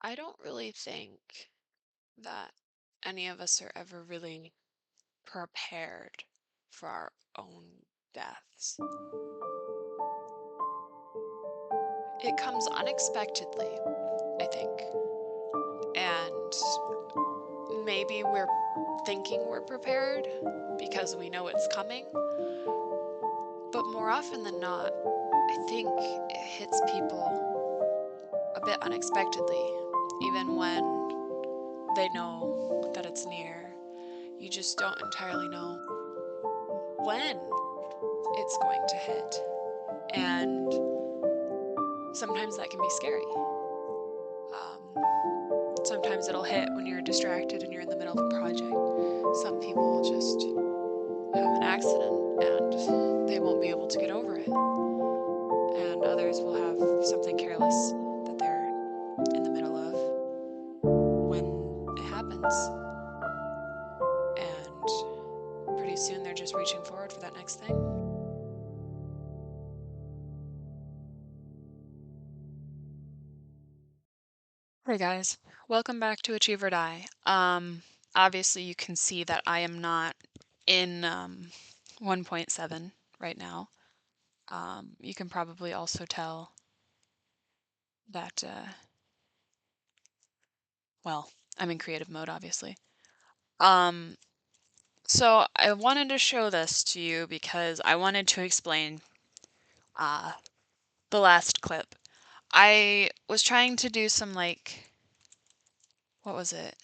I don't really think that any of us are ever really prepared for our own deaths. It comes unexpectedly, I think. And maybe we're thinking we're prepared because we know it's coming. But more often than not, I think it hits people a bit unexpectedly, even when they know that it's near. You just don't entirely know when it's going to hit. And sometimes that can be scary. Um, Sometimes it'll hit when you're distracted and you're in the middle of a project. Some people will just have an accident and they won't be able to get over it. And others will have something careless that they're in the middle of when it happens. And pretty soon they're just reaching forward for that next thing. Hey guys, welcome back to Achieve or Die. Obviously you can see that I am not in 1.7 right now. You can probably also tell that, well, I'm in creative mode, obviously. Um, so I wanted to show this to you because I wanted to explain uh, the last clip. I was trying to do some, like, what was it?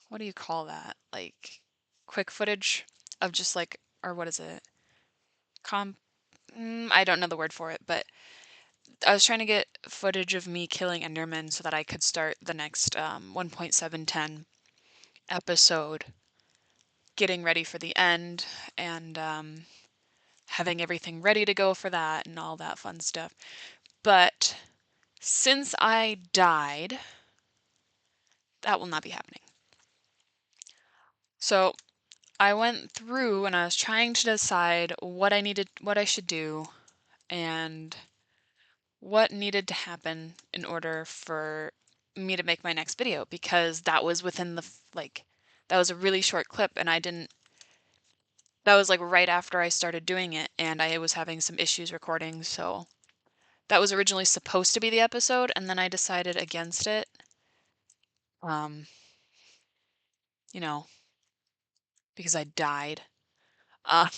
What do you call that? Like, quick footage of just like, or what is it? I don't know the word for it, but I was trying to get footage of me killing Enderman so that I could start the next 1.710 episode, getting ready for the end and having everything ready to go for that and all that fun stuff. But since I died, that will not be happening. So I went through and I was trying to decide what I should do, and what needed to happen in order for me to make my next video, because that was within the that was a really short clip and that was like right after I started doing it and I was having some issues recording, so that was originally supposed to be the episode and then I decided against it. Um, you know, because I died. Uh,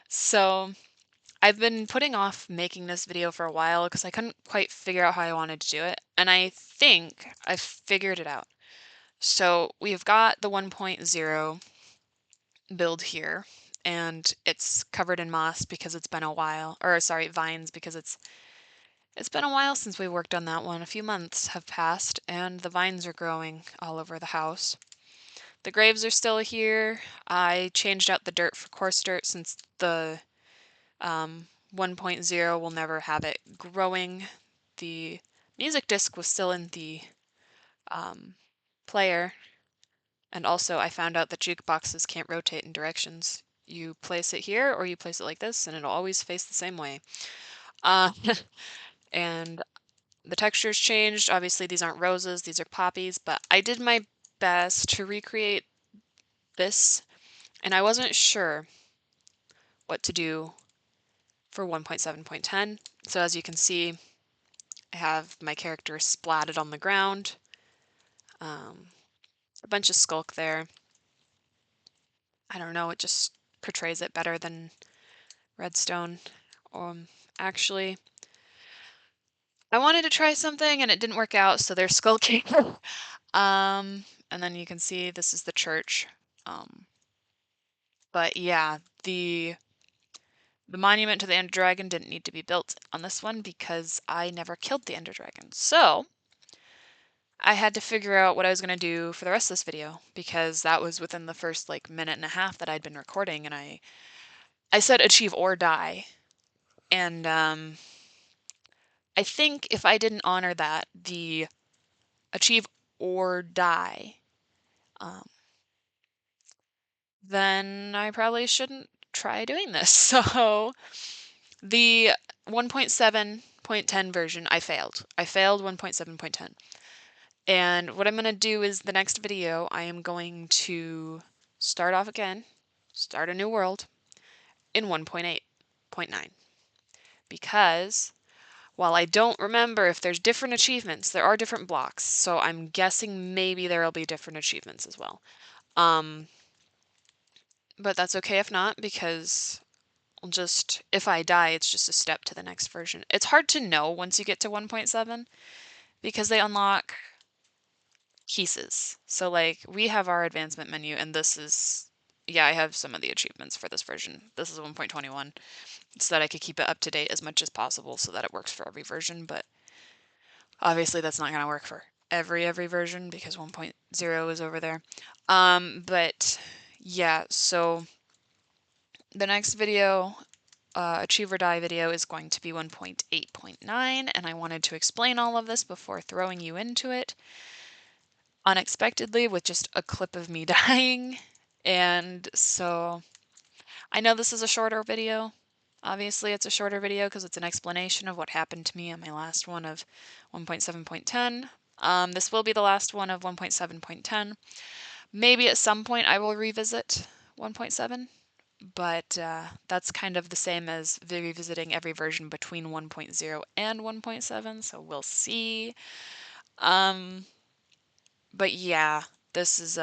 so I've been putting off making this video for a while because I couldn't quite figure out how I wanted to do it, and I think I figured it out. So we've got the 1.0 build here, and it's covered in moss because it's been a while, or sorry, vines because it's been a while since we worked on that one. A few months have passed, and the vines are growing all over the house. The graves are still here. I changed out the dirt for coarse dirt since the 1.0 will never have it growing. The music disc was still in the player. And also, I found out that jukeboxes can't rotate in directions. You place it here or you place it like this, and it'll always face the same way. Uh, and the texture's changed. Obviously, these aren't roses, these are poppies, but I did my best to recreate this, and I wasn't sure what to do for 1.7.10. So as you can see, I have my character splatted on the ground. A bunch of skulk there. I don't know, it just portrays it better than redstone. Actually, I wanted to try something and it didn't work out, so there's Skull King. And then you can see this is the church. But yeah, the monument to the Ender Dragon didn't need to be built on this one because I never killed the Ender Dragon. So I had to figure out what I was going to do for the rest of this video because that was within the first like minute and a half that I'd been recording, and I said achieve or die. And I think if I didn't honor that, the achieve or die, um, then I probably shouldn't try doing this. So the 1.7.10 version, I failed. I failed 1.7.10. And what I'm going to do is the next video, I am going to start off again, start a new world in 1.8.9. Because while I don't remember if there's different achievements, there are different blocks. So I'm guessing maybe there will be different achievements as well. But that's okay if not, because just if I die, it's just a step to the next version. It's hard to know once you get to 1.7 because they unlock pieces. So like we have our advancement menu and this is, yeah, I have some of the achievements for this version. This is 1.21 so that I could keep it up to date as much as possible so that it works for every version, but obviously that's not going to work for every version because 1.0 is over there. But yeah, so the next video, Achieve or Die video, is going to be 1.8.9, and I wanted to explain all of this before throwing you into it unexpectedly with just a clip of me dying. And so I know this is a shorter video. Obviously, it's a shorter video because it's an explanation of what happened to me on my last one of 1.7.10. This will be the last one of 1.7.10. Maybe at some point I will revisit 1.7, but that's kind of the same as revisiting every version between 1.0 and 1.7, so we'll see. But yeah, this is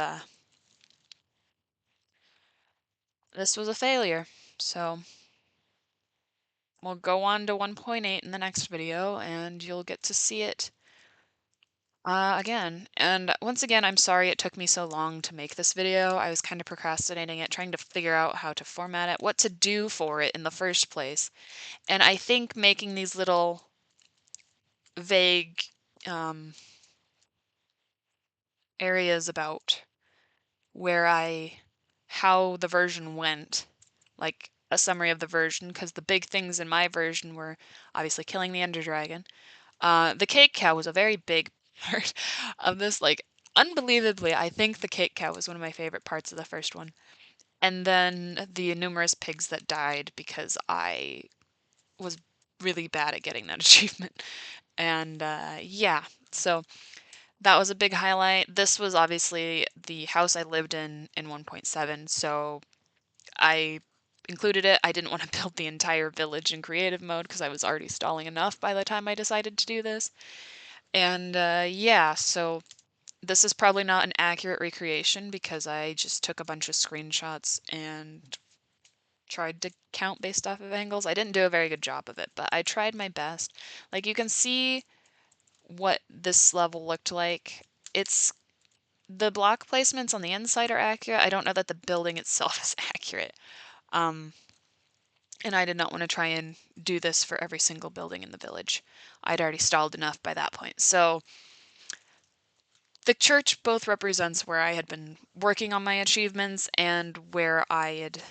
this was a failure. So we'll go on to 1.8 in the next video, and you'll get to see it again. And once again, I'm sorry it took me so long to make this video. I was kind of procrastinating it, trying to figure out how to format it, what to do for it in the first place. And I think making these little vague areas about how the version went, like a summary of the version, because the big things in my version were obviously killing the Ender Dragon. The cake cow was a very big part of this. Like, unbelievably, I think the cake cow was one of my favorite parts of the first one. And then the numerous pigs that died because I was really bad at getting that achievement. And yeah, so that was a big highlight. This was obviously the house I lived in 1.7, so I included it. I didn't want to build the entire village in creative mode because I was already stalling enough by the time I decided to do this. And yeah, so this is probably not an accurate recreation because I just took a bunch of screenshots and tried to count based off of angles. I didn't do a very good job of it, but I tried my best. Like you can see what this level looked like. It's the block placements on the inside are accurate. I don't know that the building itself is accurate. And I did not want to try and do this for every single building in the village. I'd already stalled enough by that point. So the church both represents where I had been working on my achievements and where I had,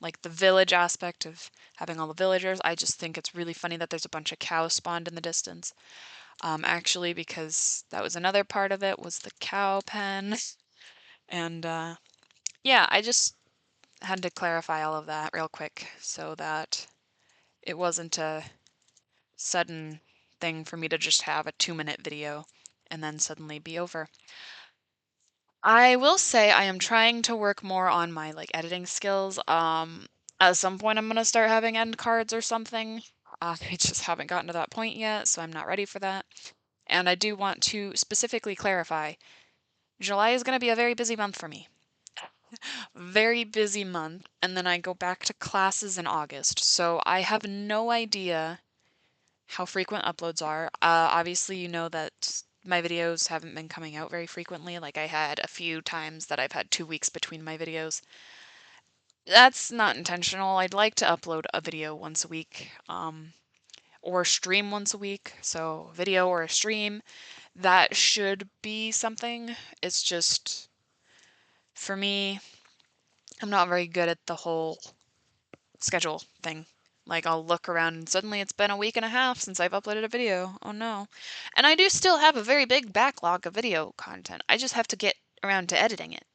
like the village aspect of having all the villagers. I just think it's really funny that there's a bunch of cows spawned in the distance. Actually, because that was another part of it was the cow pen. And yeah, I just had to clarify all of that real quick so that it wasn't a sudden thing for me to just have a 2-minute video and then suddenly be over. I will say I am trying to work more on my like editing skills. At some point I'm gonna start having end cards or something. I just haven't gotten to that point yet, so I'm not ready for that. And I do want to specifically clarify, July is gonna be a very busy month for me. Very busy month, and then I go back to classes in August. So I have no idea how frequent uploads are. Obviously, you know that my videos haven't been coming out very frequently. Like I had a few times that I've had 2 weeks between my videos. That's not intentional. I'd like to upload a video once a week, or stream once a week. So video or a stream, that should be something. It's just, for me, I'm not very good at the whole schedule thing. Like I'll look around and suddenly it's been a week and a half since I've uploaded a video. Oh no. And I do still have a very big backlog of video content. I just have to get around to editing it.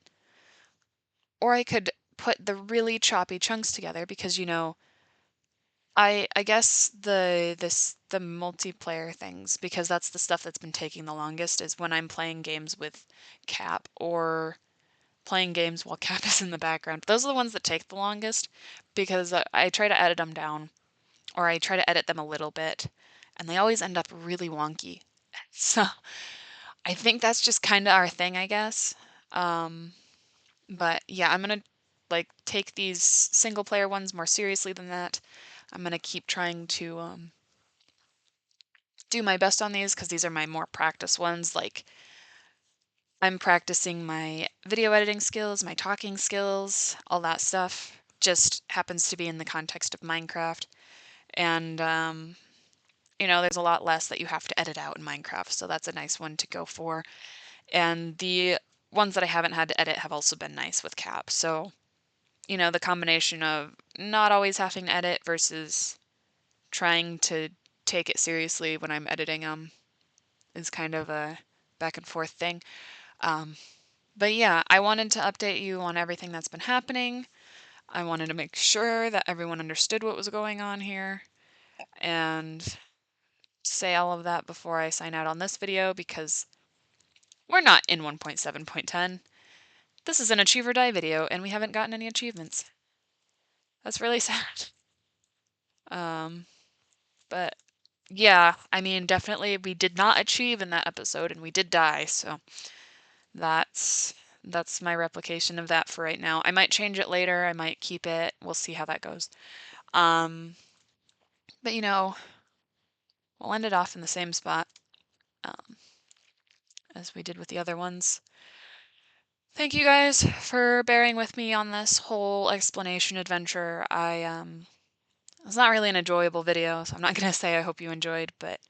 Or I could put the really choppy chunks together because, you know, I guess the multiplayer things, because that's the stuff that's been taking the longest, is when I'm playing games with Cap or playing games while Cap is in the background. Those are the ones that take the longest because I try to edit them down, or I try to edit them a little bit, and they always end up really wonky. So I think that's just kind of our thing, I guess. Um, but yeah, I'm gonna like take these single player ones more seriously than that. I'm gonna keep trying to do my best on these because these are my more practice ones. Like I'm practicing my video editing skills, my talking skills, all that stuff. Just happens to be in the context of Minecraft. And, there's a lot less that you have to edit out in Minecraft, so that's a nice one to go for. And the ones that I haven't had to edit have also been nice with Cap. So, the combination of not always having to edit versus trying to take it seriously when I'm editing them is kind of a back and forth thing. Um, but yeah, I wanted to update you on everything that's been happening. I wanted to make sure that everyone understood what was going on here and say all of that before I sign out on this video because we're not in 1.7.10. This is an Achieve or Die video and we haven't gotten any achievements. That's really sad. Um, but yeah, I mean, definitely we did not achieve in that episode and we did die, so that's that's my replication of that for right now. I might change it later, I might keep it. We'll see how that goes. Um, but we'll end it off in the same spot um, as we did with the other ones. Thank you guys for bearing with me on this whole explanation adventure. It's not really an enjoyable video, so I'm not gonna say I hope you enjoyed, but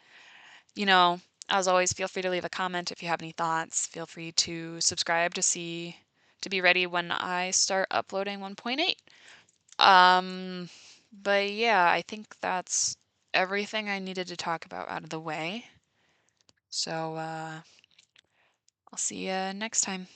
as always, feel free to leave a comment if you have any thoughts. Feel free to subscribe to be ready when I start uploading 1.8. But yeah, I think that's everything I needed to talk about out of the way. So, I'll see you next time.